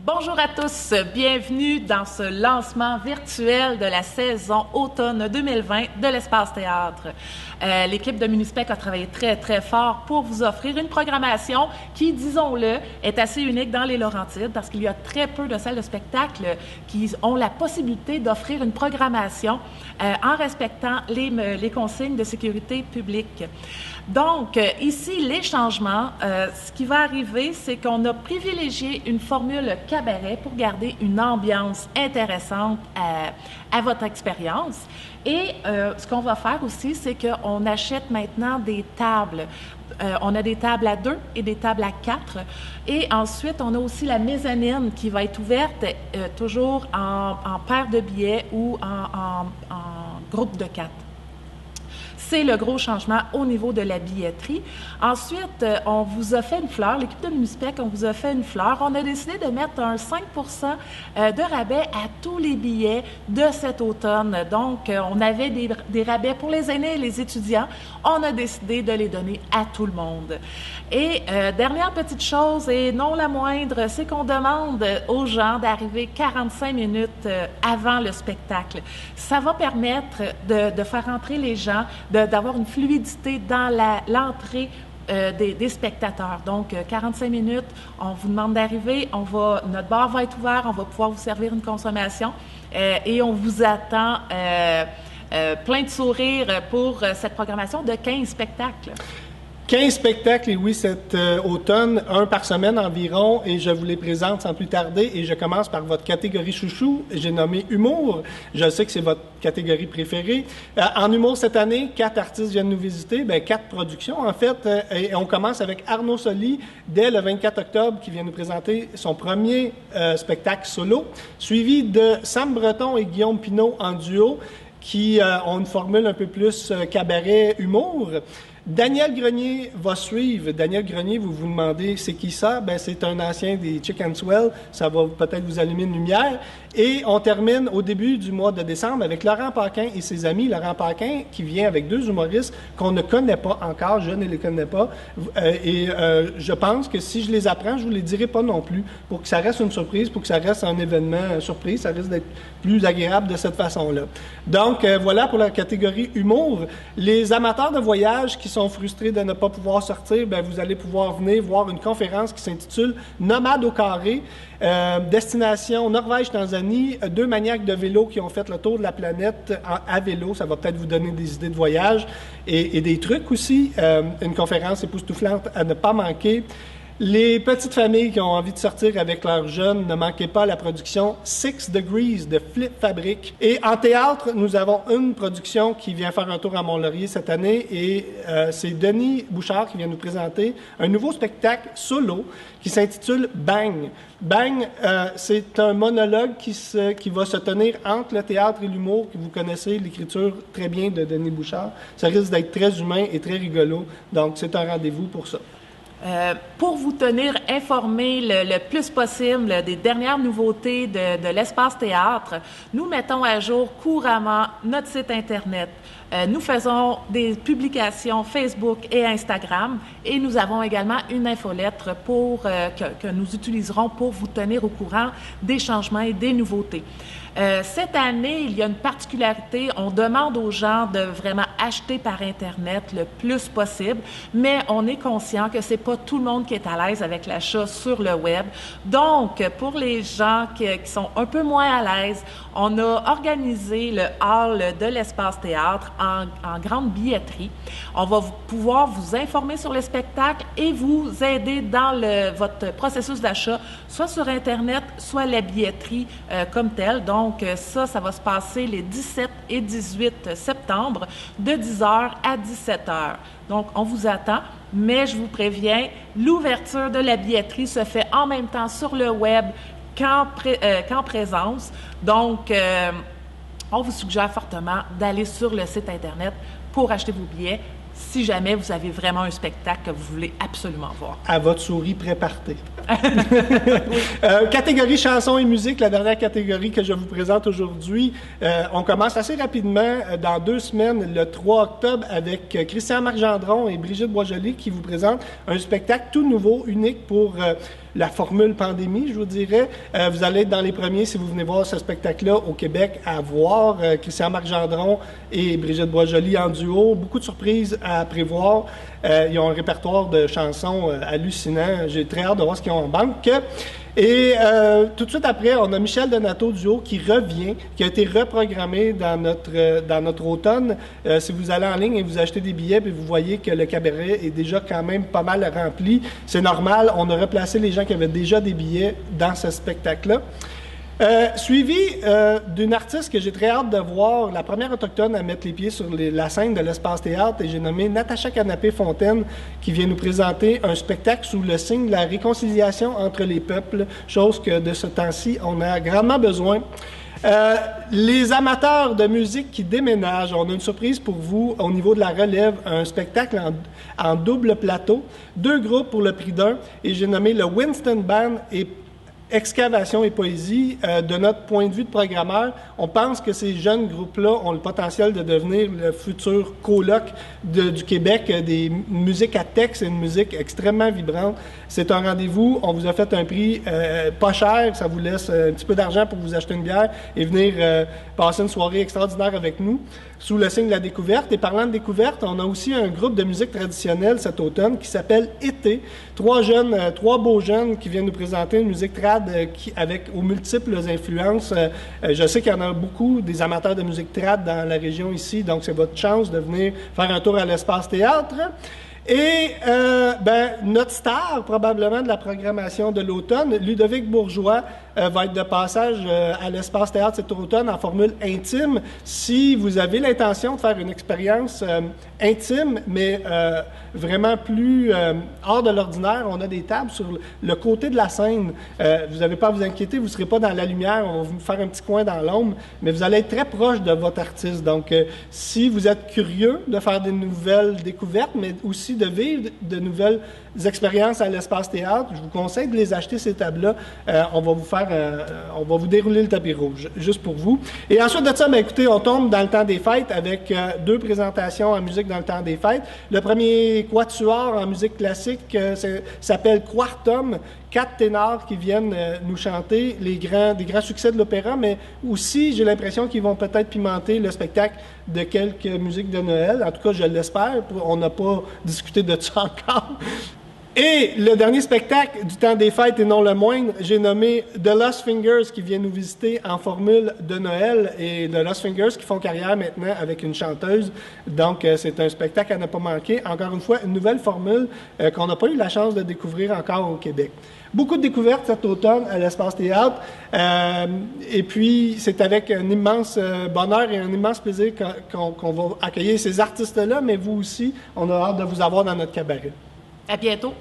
Bonjour à tous, bienvenue dans ce lancement virtuel de la saison automne 2020 de l'Espace Théâtre. L'équipe de Munispec a travaillé très fort pour vous offrir une programmation qui, disons-le, est assez unique dans les Laurentides parce qu'il y a très peu de salles de spectacle qui ont la possibilité d'offrir une programmation en respectant les consignes de sécurité publique. Donc, ici, les changements, ce qui va arriver, c'est qu'on a privilégié une formule cabaret pour garder une ambiance intéressante à votre expérience. Et ce qu'on va faire aussi, c'est qu'on achète maintenant des tables. On a des tables à 2 et des tables à 4. Et ensuite, on a aussi la mezzanine qui va être ouverte toujours en paire de billets ou en groupe de 4. C'est le gros changement au niveau de la billetterie. Ensuite, on vous a fait une fleur, l'équipe de Munispec, on vous a fait une fleur. On a décidé de mettre un 5 de rabais à tous les billets de cet automne. Donc, on avait des rabais pour les aînés et les étudiants. On a décidé de les donner à tout le monde. Et dernière petite chose, et non la moindre, c'est qu'on demande aux gens d'arriver 45 minutes avant le spectacle. Ça va permettre de faire entrer les gens, d'avoir une fluidité dans l'entrée des spectateurs. Donc, 45 minutes, on vous demande d'arriver, notre bar va être ouvert, on va pouvoir vous servir une consommation et on vous attend plein de sourires pour cette programmation de 15 spectacles. 15 spectacles, et oui, cet automne, un par semaine environ, et je vous les présente sans plus tarder. Et je commence par votre catégorie chouchou, j'ai nommé Humour. Je sais que c'est votre catégorie préférée. En Humour, cette année, 4 artistes viennent nous visiter, 4 productions, en fait. Et on commence avec Arnaud Soli, dès le 24 octobre, qui vient nous présenter son premier spectacle solo, suivi de Sam Breton et Guillaume Pinault en duo, qui ont une formule un peu plus cabaret-humour. Daniel Grenier va suivre. Daniel Grenier, vous vous demandez, c'est qui ça? C'est un ancien des Chicken Swell. Ça va peut-être vous allumer une lumière. Et on termine au début du mois de décembre avec Laurent Paquin et ses amis. Laurent Paquin qui vient avec 2 humoristes qu'on ne connaît pas encore. Je ne les connais pas. Je pense que si je les apprends, je ne vous les dirai pas non plus pour que ça reste une surprise, pour que ça reste un événement surprise. Ça risque d'être plus agréable de cette façon-là. Donc, voilà pour la catégorie humour. Les amateurs de voyage qui sont frustrés de ne pas pouvoir sortir, vous allez pouvoir venir voir une conférence qui s'intitule « Nomade au carré ». Destination Norvège-Tanzanie, 2 maniaques de vélo qui ont fait le tour de la planète à vélo. Ça va peut-être vous donner des idées de voyage et des trucs aussi. Une conférence époustouflante à ne pas manquer. Les petites familles qui ont envie de sortir avec leurs jeunes, ne manquez pas la production 6 Degrees de Flip Fabric. Et en théâtre, nous avons une production qui vient faire un tour à Mont-Laurier cette année et c'est Denis Bouchard qui vient nous présenter un nouveau spectacle solo qui s'intitule Bang. Bang, c'est un monologue qui va se tenir entre le théâtre et l'humour, que vous connaissez l'écriture très bien de Denis Bouchard. Ça risque d'être très humain et très rigolo, donc c'est un rendez-vous pour ça. Pour vous tenir informé le plus possible des dernières nouveautés de l'Espace Théâtre, nous mettons à jour couramment notre site Internet. Nous faisons des publications Facebook et Instagram et nous avons également une infolettre que nous utiliserons pour vous tenir au courant des changements et des nouveautés. Cette année, il y a une particularité. On demande aux gens de vraiment acheter par Internet le plus possible, mais on est conscient que c'est pas tout le monde qui est à l'aise avec l'achat sur le web. Donc, pour les gens qui sont un peu moins à l'aise, on a organisé le hall de l'Espace Théâtre en grande billetterie. On va pouvoir vous informer sur le spectacle et vous aider dans votre processus d'achat, soit sur Internet, soit la billetterie comme telle. Donc, ça va se passer les 17 et 18 septembre de 10h à 17h. Donc, on vous attend, mais je vous préviens, l'ouverture de la billetterie se fait en même temps sur le web qu'en présence. Donc, on vous suggère fortement d'aller sur le site Internet pour acheter vos billets si jamais vous avez vraiment un spectacle que vous voulez absolument voir. À votre souris préparée. Catégorie chansons et musique, la dernière catégorie que je vous présente aujourd'hui. On commence assez rapidement, dans 2 semaines, le 3 octobre, avec Christian Marc Gendron et Brigitte Boisjoli qui vous présentent un spectacle tout nouveau, unique pour la formule pandémie, je vous dirais. Vous allez être dans les premiers, si vous venez voir ce spectacle-là au Québec, à voir Christian-Marc Gendron et Brigitte Boisjoli en duo. Beaucoup de surprises à prévoir. Ils ont un répertoire de chansons hallucinant. J'ai très hâte de voir ce qu'ils ont en banque. Et tout de suite après, on a Michel Donato duo qui revient, qui a été reprogrammé dans notre automne. Si vous allez en ligne et vous achetez des billets, puis vous voyez que le cabaret est déjà quand même pas mal rempli, c'est normal. On a replacé les gens qui avaient déjà des billets dans ce spectacle-là. Suivi d'une artiste que j'ai très hâte de voir, la première autochtone à mettre les pieds sur la scène de l'Espace Théâtre, et j'ai nommé Natacha Canapé-Fontaine, qui vient nous présenter un spectacle sous le signe de la réconciliation entre les peuples, chose que de ce temps-ci, on a grandement besoin. Les amateurs de musique qui déménagent, on a une surprise pour vous au niveau de la relève, un spectacle en double plateau, 2 groupes pour le prix d'un, et j'ai nommé le Winston Band et Excavation et poésie. De notre point de vue de programmeur, on pense que ces jeunes groupes-là ont le potentiel de devenir le futur colloque du Québec, des musiques à texte et une musique extrêmement vibrante. C'est un rendez-vous. On vous a fait un prix pas cher. Ça vous laisse un petit peu d'argent pour vous acheter une bière et venir passer une soirée extraordinaire avec nous sous le signe de la découverte. Et parlant de découverte, on a aussi un groupe de musique traditionnelle cet automne qui s'appelle Été. 3 beaux jeunes qui viennent nous présenter une musique trad avec aux multiples influences. Je sais qu'il y en a beaucoup des amateurs de musique trad dans la région ici, donc c'est votre chance de venir faire un tour à l'Espace Théâtre. Et notre star, probablement, de la programmation de l'automne, Ludovic Bourgeois, va être de passage à l'Espace Théâtre cet automne en formule intime. Si vous avez l'intention de faire une expérience intime, mais vraiment plus hors de l'ordinaire, on a des tables sur le côté de la scène. Vous n'avez pas à vous inquiéter, vous ne serez pas dans la lumière, on va vous faire un petit coin dans l'ombre, mais vous allez être très proche de votre artiste. Donc, si vous êtes curieux de faire des nouvelles découvertes, mais aussi de vivre de nouvelles expériences à l'Espace Théâtre, je vous conseille de les acheter, ces tables-là. On va vous dérouler le tapis rouge, juste pour vous. Et ensuite de ça, écoutez, on tombe dans le temps des fêtes avec 2 présentations en musique dans le temps des fêtes. Le premier quatuor en musique classique s'appelle Quartum. 4 ténors qui viennent nous chanter des grands succès de l'opéra, mais aussi, j'ai l'impression qu'ils vont peut-être pimenter le spectacle de quelques musiques de Noël. En tout cas, je l'espère. On n'a pas discuté de ça encore. Et le dernier spectacle du temps des fêtes, et non le moindre, j'ai nommé The Lost Fingers qui vient nous visiter en formule de Noël, et The Lost Fingers qui font carrière maintenant avec une chanteuse. Donc, c'est un spectacle à ne pas manquer. Encore une fois, une nouvelle formule qu'on n'a pas eu la chance de découvrir encore au Québec. Beaucoup de découvertes cet automne à l'Espace Théâtre. Et puis, c'est avec un immense bonheur et un immense plaisir qu'on va accueillir ces artistes-là, mais vous aussi, on a hâte de vous avoir dans notre cabaret. À bientôt.